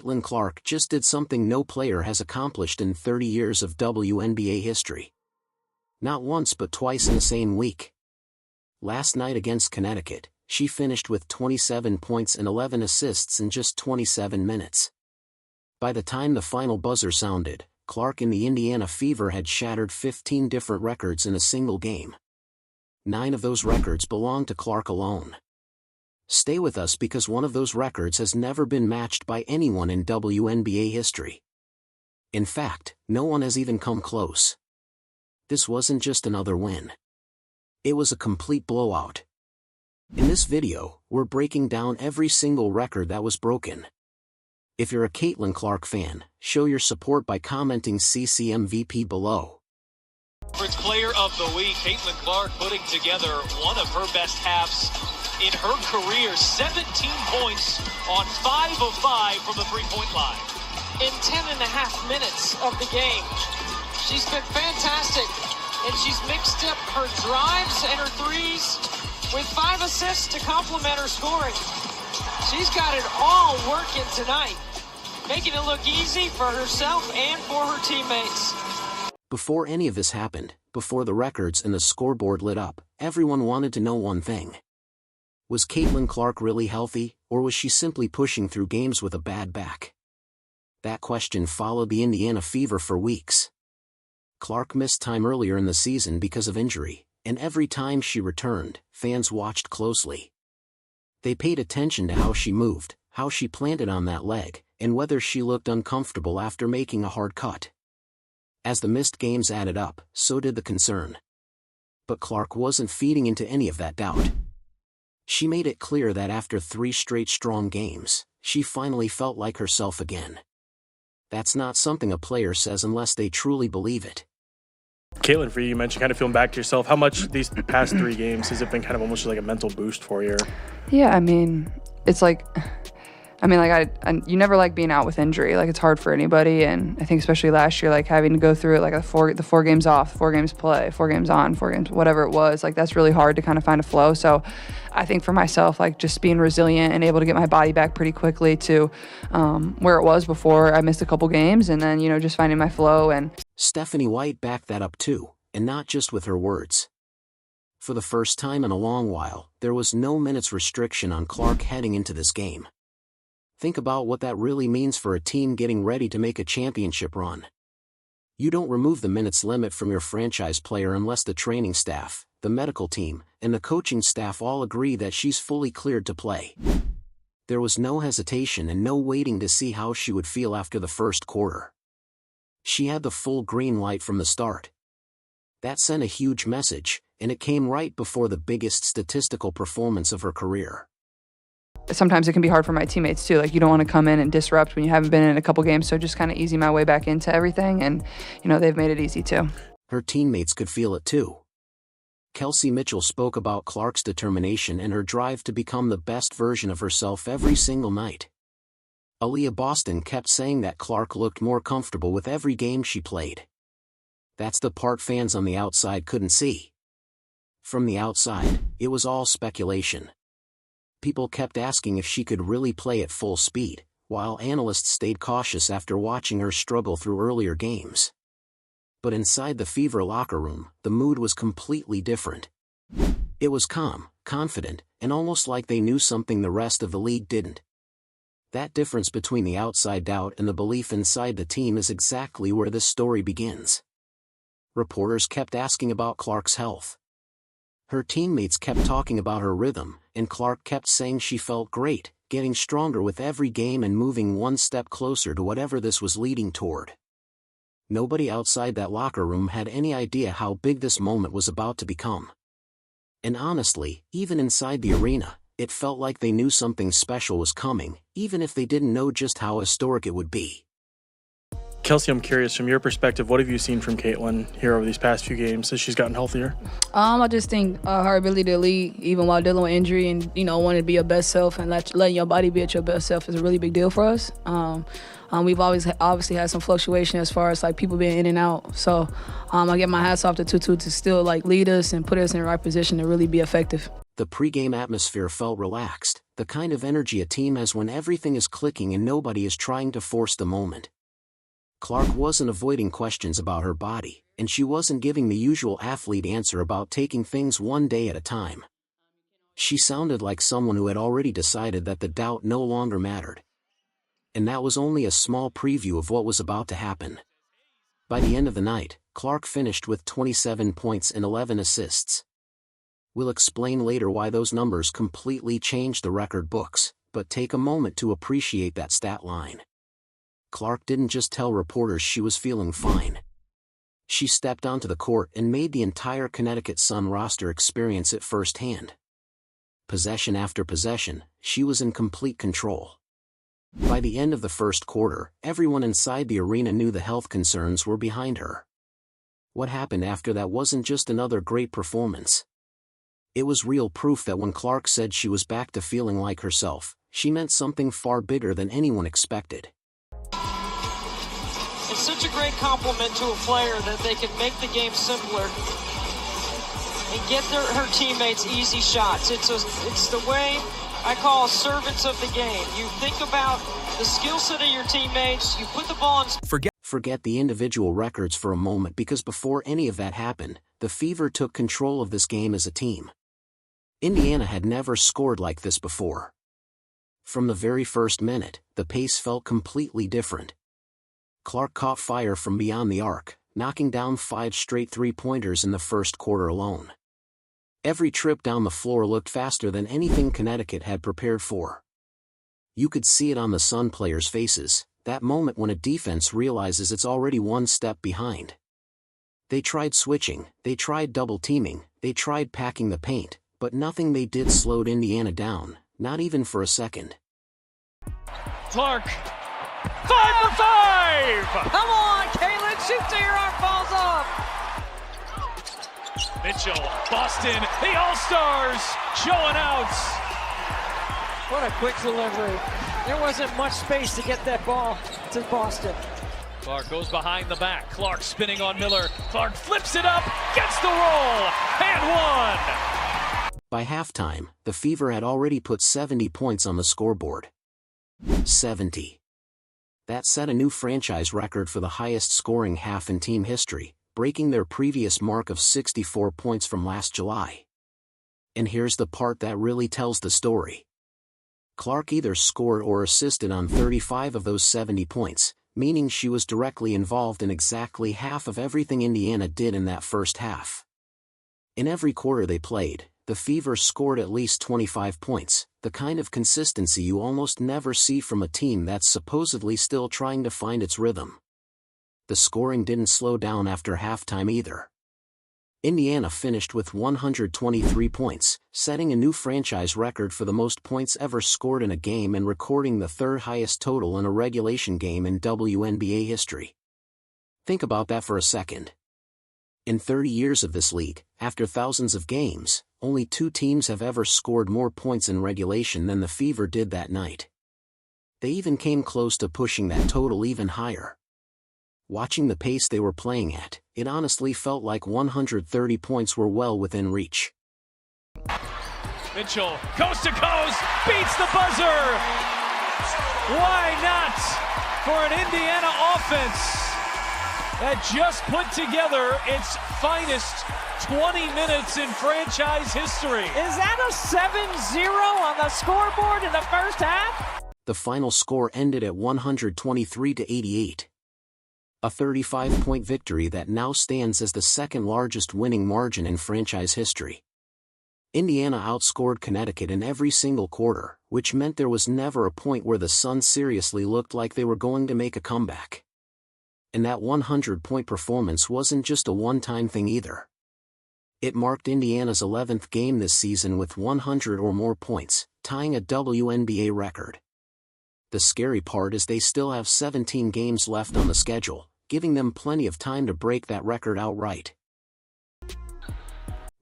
Caitlin Clark just did something no player has accomplished in 30 years of WNBA history. Not once but twice in the same week. Last night against Connecticut, she finished with 27 points and 11 assists in just 27 minutes. By the time the final buzzer sounded, Clark and the Indiana Fever had shattered 15 different records in a single game. 9 of those records belong to Clark alone. Stay with us because one of those records has never been matched by anyone in WNBA history. In fact, no one has even come close. This wasn't just another win. It was a complete blowout. In this video, we're breaking down every single record that was broken. If you're a Caitlin Clark fan, show your support by commenting CCMVP below. Average Player of the Week, Caitlin Clark putting together one of her best halves in her career. 17 points on 5 of 5 from the three-point line. In 10.5 minutes of the game, she's been fantastic, and she's mixed up her drives and her threes with 5 assists to complement her scoring. She's got it all working tonight, making it look easy for herself and for her teammates. Before any of this happened, before the records and the scoreboard lit up, everyone wanted to know one thing. Was Caitlin Clark really healthy, or was she simply pushing through games with a bad back? That question followed the Indiana Fever for weeks. Clark missed time earlier in the season because of injury, and every time she returned, fans watched closely. They paid attention to how she moved, how she planted on that leg, and whether she looked uncomfortable after making a hard cut. As the missed games added up, so did the concern. But Clark wasn't feeding into any of that doubt. She made it clear that after 3 straight strong games, she finally felt like herself again. That's not something a player says unless they truly believe it. Caitlin, for you mentioned kind of feeling back to yourself. How much these past 3 games has it been kind of almost like a mental boost for you? Yeah, I mean, it's like, you never like being out with injury. Like, it's hard for anybody, and I think especially last year, like having to go through it, like the 4 games off, 4 games play, 4 games on, 4 games, whatever it was. Like, that's really hard to kind of find a flow. So I think for myself, like just being resilient and able to get my body back pretty quickly to where it was before I missed a couple games, and then, just finding my flow. And Stephanie White backed that up too, and not just with her words. For the first time in a long while, there was no minutes restriction on Clark heading into this game. Think about what that really means for a team getting ready to make a championship run. You don't remove the minutes limit from your franchise player unless the training staff, the medical team, and the coaching staff all agree that she's fully cleared to play. There was no hesitation and no waiting to see how she would feel after the first quarter. She had the full green light from the start. That sent a huge message, and it came right before the biggest statistical performance of her career. Sometimes it can be hard for my teammates too. Like, you don't want to come in and disrupt when you haven't been in a couple games. So just kind of easing my way back into everything. And, they've made it easy too. Her teammates could feel it too. Kelsey Mitchell spoke about Clark's determination and her drive to become the best version of herself every single night. Aaliyah Boston kept saying that Clark looked more comfortable with every game she played. That's the part fans on the outside couldn't see. From the outside, it was all speculation. People kept asking if she could really play at full speed, while analysts stayed cautious after watching her struggle through earlier games. But inside the Fever locker room, the mood was completely different. It was calm, confident, and almost like they knew something the rest of the league didn't. That difference between the outside doubt and the belief inside the team is exactly where this story begins. Reporters kept asking about Clark's health. Her teammates kept talking about her rhythm, and Clark kept saying she felt great, getting stronger with every game and moving one step closer to whatever this was leading toward. Nobody outside that locker room had any idea how big this moment was about to become. And honestly, even inside the arena, it felt like they knew something special was coming, even if they didn't know just how historic it would be. Kelsey, I'm curious, from your perspective, what have you seen from Caitlin here over these past few games as she's gotten healthier? I just think her ability to lead, even while dealing with injury, and wanting to be your best self and letting your body be at your best self is a really big deal for us. We've always obviously had some fluctuation as far as people being in and out. So I get my hats off to Tutu to still lead us and put us in the right position to really be effective. The pregame atmosphere felt relaxed, the kind of energy a team has when everything is clicking and nobody is trying to force the moment. Clark wasn't avoiding questions about her body, and she wasn't giving the usual athlete answer about taking things one day at a time. She sounded like someone who had already decided that the doubt no longer mattered. And that was only a small preview of what was about to happen. By the end of the night, Clark finished with 27 points and 11 assists. We'll explain later why those numbers completely changed the record books, but take a moment to appreciate that stat line. Clark didn't just tell reporters she was feeling fine. She stepped onto the court and made the entire Connecticut Sun roster experience it firsthand. Possession after possession, she was in complete control. By the end of the first quarter, everyone inside the arena knew the health concerns were behind her. What happened after that wasn't just another great performance. It was real proof that when Clark said she was back to feeling like herself, she meant something far bigger than anyone expected. It's such a great compliment to a player that they can make the game simpler and get her teammates easy shots. It's the way I call servants of the game. You think about the skill set of your teammates, you put the ball in... Forget the individual records for a moment, because before any of that happened, the Fever took control of this game as a team. Indiana had never scored like this before. From the very first minute, the pace felt completely different. Clark caught fire from beyond the arc, knocking down 5 straight three-pointers in the first quarter alone. Every trip down the floor looked faster than anything Connecticut had prepared for. You could see it on the Sun players' faces, that moment when a defense realizes it's already one step behind. They tried switching, they tried double-teaming, they tried packing the paint, but nothing they did slowed Indiana down, not even for a second. Clark, 5 for 5! Come on, Kaylin, shoot till your arm falls off! Mitchell, Boston, the All-Stars showing out. What a quick delivery. There wasn't much space to get that ball to Boston. Clark goes behind the back. Clark spinning on Miller. Clark flips it up, gets the roll, and one. By halftime, the Fever had already put 70 points on the scoreboard. 70. That set a new franchise record for the highest scoring half in team history, breaking their previous mark of 64 points from last July. And here's the part that really tells the story. Clark either scored or assisted on 35 of those 70 points, meaning she was directly involved in exactly half of everything Indiana did in that first half. In every quarter they played, the Fever scored at least 25 points, the kind of consistency you almost never see from a team that's supposedly still trying to find its rhythm. The scoring didn't slow down after halftime either. Indiana finished with 123 points, setting a new franchise record for the most points ever scored in a game and recording the third highest total in a regulation game in WNBA history. Think about that for a second. In 30 years of this league, after thousands of games, only 2 teams have ever scored more points in regulation than the Fever did that night. They even came close to pushing that total even higher. Watching the pace they were playing at, it honestly felt like 130 points were well within reach. Mitchell, coast to coast, beats the buzzer! Why not for an Indiana offense that just put together its finest 20 minutes in franchise history? Is that a 7-0 on the scoreboard in the first half? The final score ended at 123-88. A 35-point victory that now stands as the second largest winning margin in franchise history. Indiana outscored Connecticut in every single quarter, which meant there was never a point where the Sun seriously looked like they were going to make a comeback. And that 100-point performance wasn't just a one-time thing either. It marked Indiana's 11th game this season with 100 or more points, tying a WNBA record. The scary part is they still have 17 games left on the schedule, giving them plenty of time to break that record outright.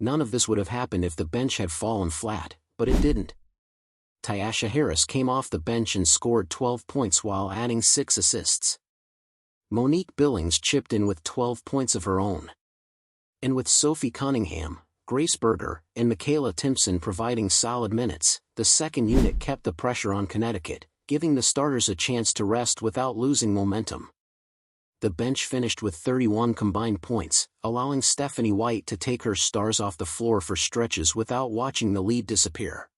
None of this would have happened if the bench had fallen flat, but it didn't. Tyasha Harris came off the bench and scored 12 points while adding 6 assists. Monique Billings chipped in with 12 points of her own. And with Sophie Cunningham, Grace Berger, and Michaela Timpson providing solid minutes, the second unit kept the pressure on Connecticut, giving the starters a chance to rest without losing momentum. The bench finished with 31 combined points, allowing Stephanie White to take her stars off the floor for stretches without watching the lead disappear.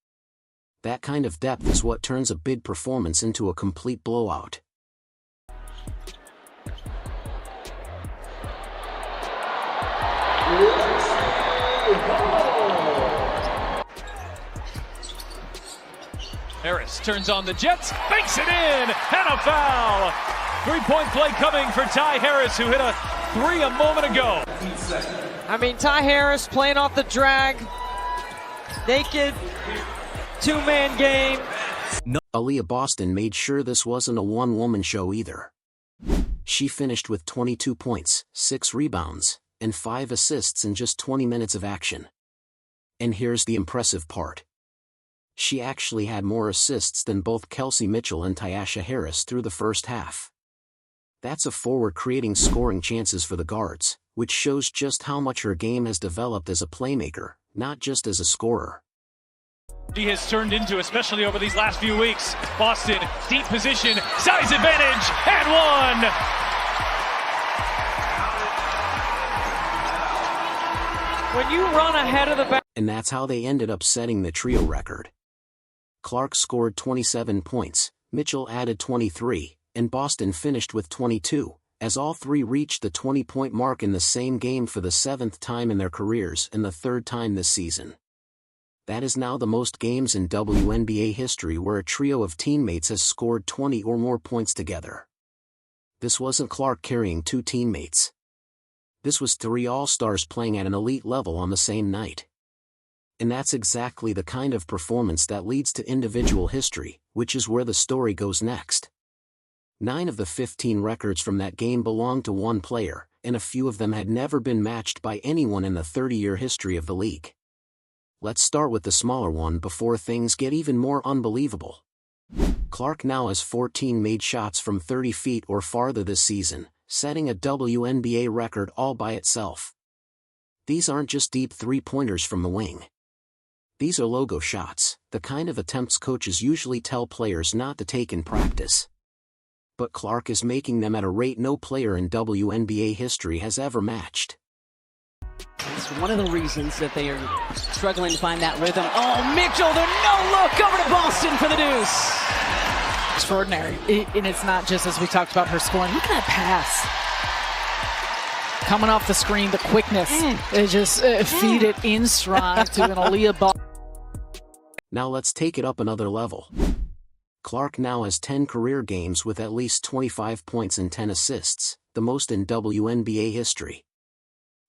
That kind of depth is what turns a big performance into a complete blowout. Harris turns on the Jets, banks it in, and a foul. 3-point play coming for Ty Harris, who hit a three a moment ago. I mean, Ty Harris playing off the drag, naked, two-man game. Aaliyah Boston made sure this wasn't a one-woman show either. She finished with 22 points, 6 rebounds, and 5 assists in just 20 minutes of action. And here's the impressive part. She actually had more assists than both Kelsey Mitchell and Tyasha Harris through the first half. That's a forward creating scoring chances for the guards, which shows just how much her game has developed as a playmaker, not just as a scorer. She has turned into, especially over these last few weeks. Boston, deep position, size advantage, and one! When you run ahead of the back. And that's how they ended up setting the trio record. Clark scored 27 points, Mitchell added 23, and Boston finished with 22, as all three reached the 20-point mark in the same game for the 7th time in their careers and the 3rd time this season. That is now the most games in WNBA history where a trio of teammates has scored 20 or more points together. This wasn't Clark carrying 2 teammates. This was 3 all-stars playing at an elite level on the same night. And that's exactly the kind of performance that leads to individual history, which is where the story goes next. 9 of the 15 records from that game belonged to one player, and a few of them had never been matched by anyone in the 30-year history of the league. Let's start with the smaller one before things get even more unbelievable. Clark now has 14 made shots from 30 feet or farther this season, setting a WNBA record all by itself. These aren't just deep three-pointers from the wing. These are logo shots, the kind of attempts coaches usually tell players not to take in practice. But Clark is making them at a rate no player in WNBA history has ever matched. It's one of the reasons that they are struggling to find that rhythm. Oh, Mitchell, the no-look over to Boston for the deuce. Extraordinary. And it's not just as we talked about her scoring. Look at that pass. Coming off the screen, the quickness. They just feed it in stride to an Aaliyah ball. Now let's take it up another level. Clark now has 10 career games with at least 25 points and 10 assists, the most in WNBA history.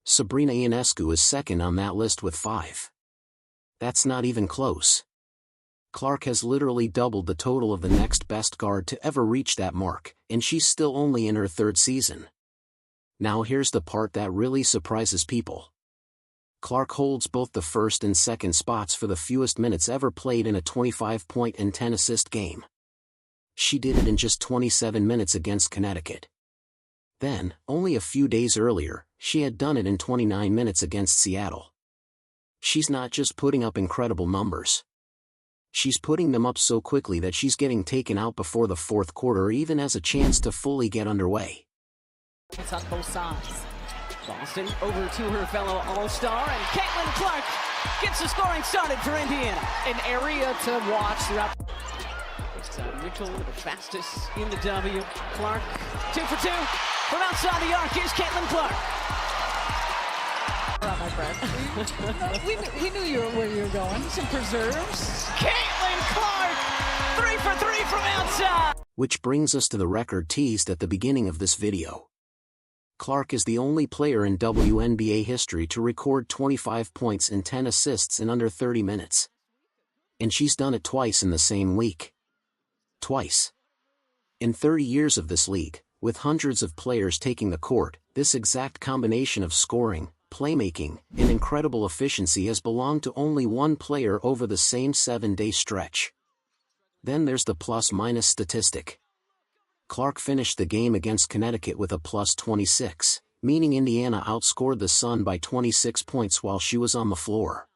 Sabrina Ionescu is second on that list with 5. That's not even close. Clark has literally doubled the total of the next best guard to ever reach that mark, and she's still only in her 3rd season. Now here's the part that really surprises people. Clark holds both the 1st and 2nd spots for the fewest minutes ever played in a 25-point and 10-assist game. She did it in just 27 minutes against Connecticut. Then, only a few days earlier, she had done it in 29 minutes against Seattle. She's not just putting up incredible numbers. She's putting them up so quickly that she's getting taken out before the 4th quarter even has a chance to fully get underway. It's on both sides. Boston over to her fellow All-Star, and Caitlin Clark gets the scoring started for Indiana. An area to watch throughout. Mitchell, the fastest in the W. Clark, 2 for 2. From outside the arc, here's Caitlin Clark. My friend. we knew where you were going. Some preserves. Caitlin Clark, 3 for 3 from outside. Which brings us to the record teased at the beginning of this video. Clark is the only player in WNBA history to record 25 points and 10 assists in under 30 minutes. And she's done it twice in the same week. Twice. In 30 years of this league, with hundreds of players taking the court, this exact combination of scoring, playmaking, and incredible efficiency has belonged to only one player over the same 7-day stretch. Then there's the plus-minus statistic. Clark finished the game against Connecticut with a plus 26, meaning Indiana outscored the Sun by 26 points while she was on the floor.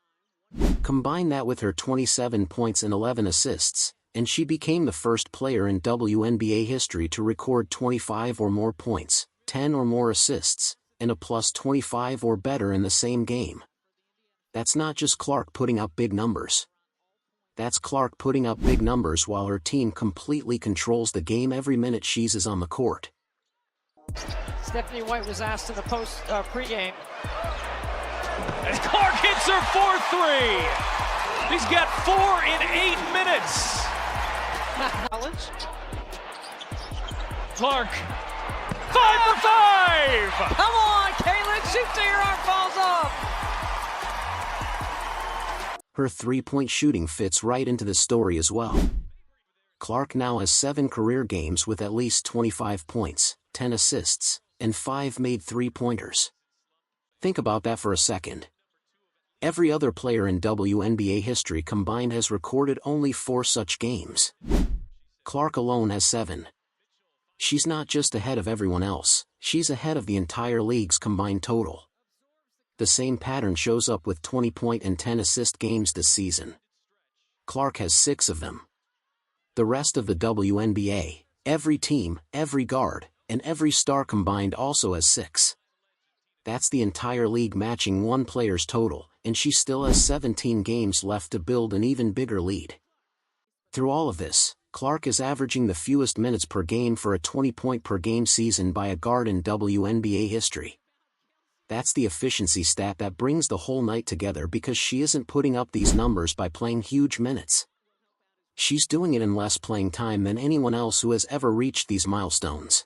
Combine that with her 27 points and 11 assists, and she became the first player in WNBA history to record 25 or more points, 10 or more assists, and a plus 25 or better in the same game. That's not just Clark putting up big numbers. That's Clark putting up big numbers while her team completely controls the game every minute she is on the court. Stephanie White was asked in the pregame. And Clark hits her 4-3. He's got 4 in 8 minutes. Clark, 5 for 5. Come on, Caitlin, shoot till your arm falls off. Her three-point shooting fits right into the story as well. Clark now has 7 career games with at least 25 points, 10 assists, and 5 made three-pointers. Think about that for a second. Every other player in WNBA history combined has recorded only 4 such games. Clark alone has 7. She's not just ahead of everyone else, she's ahead of the entire league's combined total. The same pattern shows up with 20-point and 10-assist games this season. Clark has 6 of them. The rest of the WNBA, every team, every guard, and every star combined also has 6. That's the entire league matching one player's total, and she still has 17 games left to build an even bigger lead. Through all of this, Clark is averaging the fewest minutes per game for a 20-point per game season by a guard in WNBA history. That's the efficiency stat that brings the whole night together because she isn't putting up these numbers by playing huge minutes. She's doing it in less playing time than anyone else who has ever reached these milestones.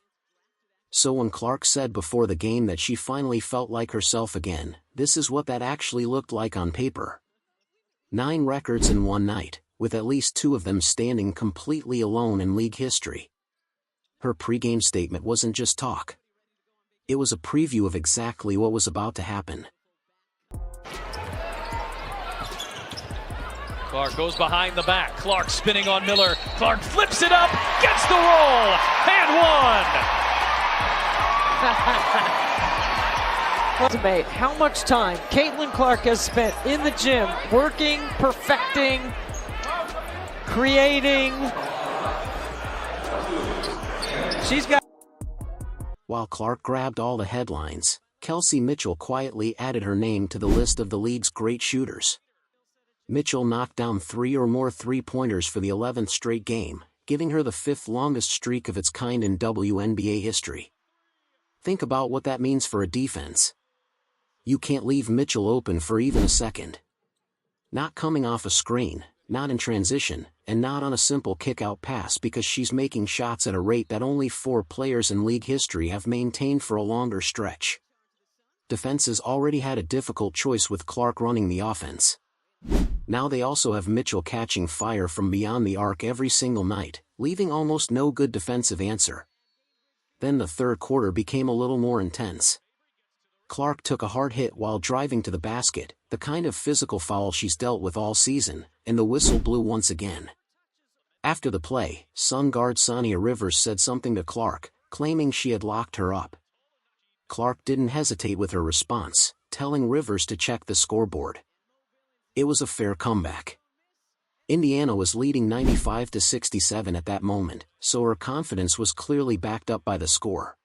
So when Clark said before the game that she finally felt like herself again, this is what that actually looked like on paper. 9 records in one night, with at least 2 of them standing completely alone in league history. Her pregame statement wasn't just talk. It was a preview of exactly what was about to happen. Clark goes behind the back. Clark spinning on Miller. Clark flips it up, gets the roll, and 1. Debate how much time Caitlin Clark has spent in the gym working, perfecting, creating. She's got. While Clark grabbed all the headlines, Kelsey Mitchell quietly added her name to the list of the league's great shooters. Mitchell knocked down 3 or more three-pointers for the 11th straight game, giving her the 5th longest streak of its kind in WNBA history. Think about what that means for a defense. You can't leave Mitchell open for even a second. Not coming off a screen, not in transition, and not on a simple kick-out pass because she's making shots at a rate that only 4 players in league history have maintained for a longer stretch. Defenses already had a difficult choice with Clark running the offense. Now they also have Mitchell catching fire from beyond the arc every single night, leaving almost no good defensive answer. Then the third quarter became a little more intense. Clark took a hard hit while driving to the basket, the kind of physical foul she's dealt with all season, and the whistle blew once again. After the play, Sun guard Sonia Rivers said something to Clark, claiming she had locked her up. Clark didn't hesitate with her response, telling Rivers to check the scoreboard. It was a fair comeback. Indiana was leading 95-67 at that moment, so her confidence was clearly backed up by the score.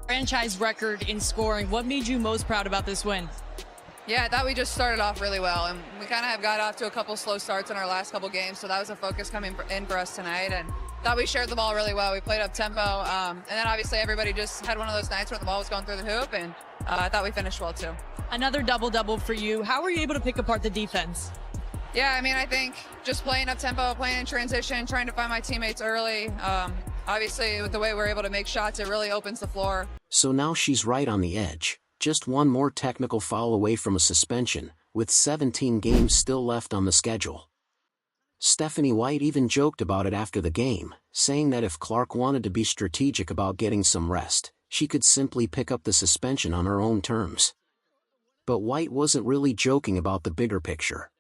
Franchise record in scoring. What made you most proud about this win? Yeah, I thought we just started off really well, and we kind of have got off to a couple slow starts in our last couple games, so that was a focus coming in for us tonight, and thought we shared the ball really well. We played up tempo, and then obviously everybody just had one of those nights where the ball was going through the hoop, and I thought we finished well too. Another double-double for you. How were you able to pick apart the defense? Yeah, I mean, I think just playing up tempo, playing in transition, trying to find my teammates early. Obviously, with the way we're able to make shots, it really opens the floor. So now she's right on the edge, just one more technical foul away from a suspension, with 17 games still left on the schedule. Stephanie White even joked about it after the game, saying that if Clark wanted to be strategic about getting some rest, she could simply pick up the suspension on her own terms. But White wasn't really joking about the bigger picture.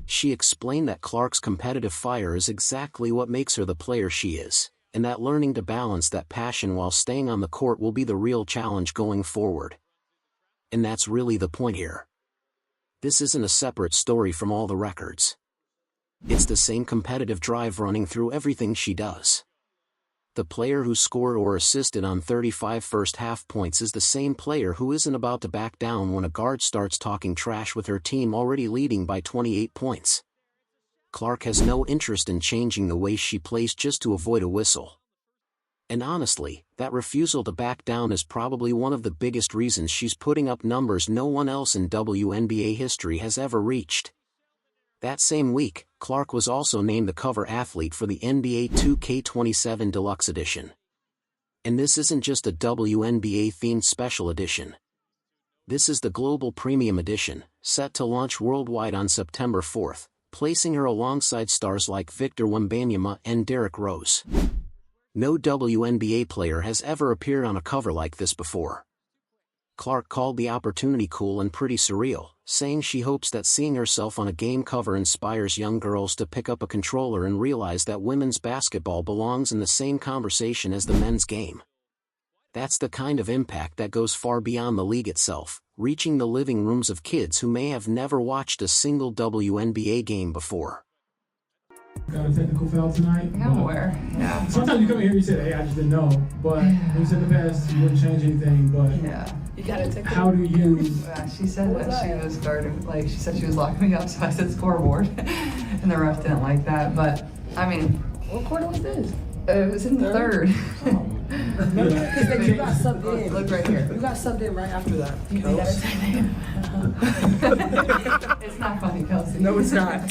She explained that Clark's competitive fire is exactly what makes her the player she is, and that learning to balance that passion while staying on the court will be the real challenge going forward. And that's really the point here. This isn't a separate story from all the records. It's the same competitive drive running through everything she does. The player who scored or assisted on 35 first-half points is the same player who isn't about to back down when a guard starts talking trash with her team already leading by 28 points. Clark has no interest in changing the way she plays just to avoid a whistle. And honestly, that refusal to back down is probably one of the biggest reasons she's putting up numbers no one else in WNBA history has ever reached. That same week, Clark was also named the cover athlete for the NBA 2K27 Deluxe Edition. And this isn't just a WNBA-themed special edition. This is the Global Premium Edition, set to launch worldwide on September 4th, placing her alongside stars like Victor Wembanyama and Derrick Rose. No WNBA player has ever appeared on a cover like this before. Clark called the opportunity cool and pretty surreal, saying she hopes that seeing herself on a game cover inspires young girls to pick up a controller and realize that women's basketball belongs in the same conversation as the men's game. That's the kind of impact that goes far beyond the league itself, reaching the living rooms of kids who may have never watched a single WNBA game before. Got a technical foul tonight. I'm aware. Yeah. Sometimes you come in here and you say, hey, I just didn't know. But when you said in the past, you wouldn't change anything. But Yeah. You gotta take how do you... She said that she was guarding, like, she said she was locking me up, so I said scoreboard. And the ref didn't like that. But, I mean, What quarter was this? it was in the third. Because you got subbed in. Look right here. You got subbed in right after that. You It's not funny, Kelsey. No, it's not.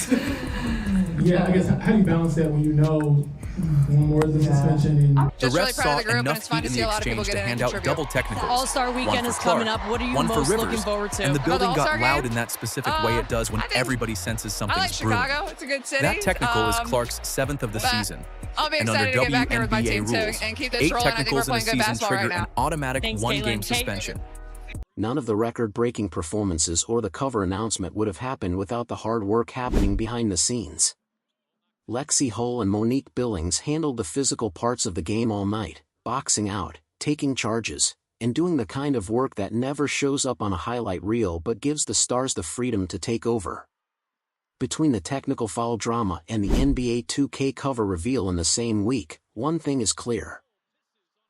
Yeah, I guess, how do you balance that when you know one more is the suspension? And The Just refs really proud saw of the group, and enough it's fun heat to in see the a lot of people exchange get to in hand and out contribute. double technicals. All-Star One weekend for is coming Clark, up. What are you one for most looking Rivers. forward to? And the building the got All-Star loud game? in that specific way it does when I think- everybody senses I something's like brewing. Chicago. It's a good city. That technical is Clark's 7th of the but season. I'll be And under excited to get back here with my WNBA team too rules, and keep this 8 rolling. I think we're technicals in a playing good season basketball right trigger now. an automatic Thanks, one-game Caitlin. suspension. None of the record-breaking performances or the cover announcement would have happened without the hard work happening behind the scenes. Lexi Hull and Monique Billings handled the physical parts of the game all night, boxing out, taking charges, and doing the kind of work that never shows up on a highlight reel but gives the stars the freedom to take over. Between the technical foul drama and the NBA 2K cover reveal in the same week, one thing is clear.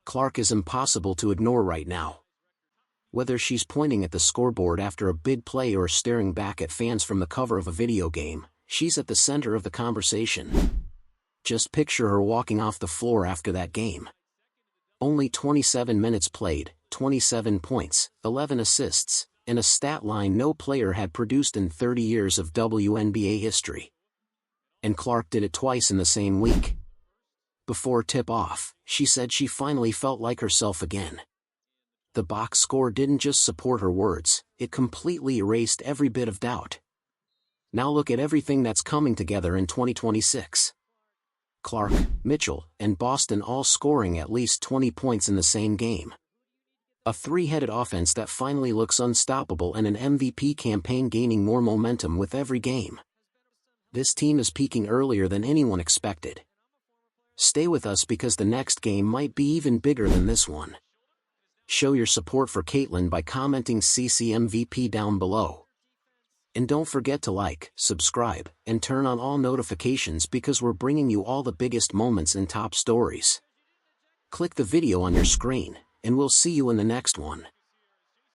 Clark is impossible to ignore right now. Whether she's pointing at the scoreboard after a big play or staring back at fans from the cover of a video game, she's at the center of the conversation. Just picture her walking off the floor after that game. Only 27 minutes played, 27 points, 11 assists, and a stat line no player had produced in 30 years of WNBA history. And Clark did it twice in the same week. Before tip-off, she said she finally felt like herself again. The box score didn't just support her words, it completely erased every bit of doubt. Now look at everything that's coming together in 2026. Clark, Mitchell, and Boston all scoring at least 20 points in the same game. A three-headed offense that finally looks unstoppable and an MVP campaign gaining more momentum with every game. This team is peaking earlier than anyone expected. Stay with us because the next game might be even bigger than this one. Show your support for Caitlin by commenting CCMVP down below. And don't forget to like, subscribe, and turn on all notifications because we're bringing you all the biggest moments and top stories. Click the video on your screen, and we'll see you in the next one.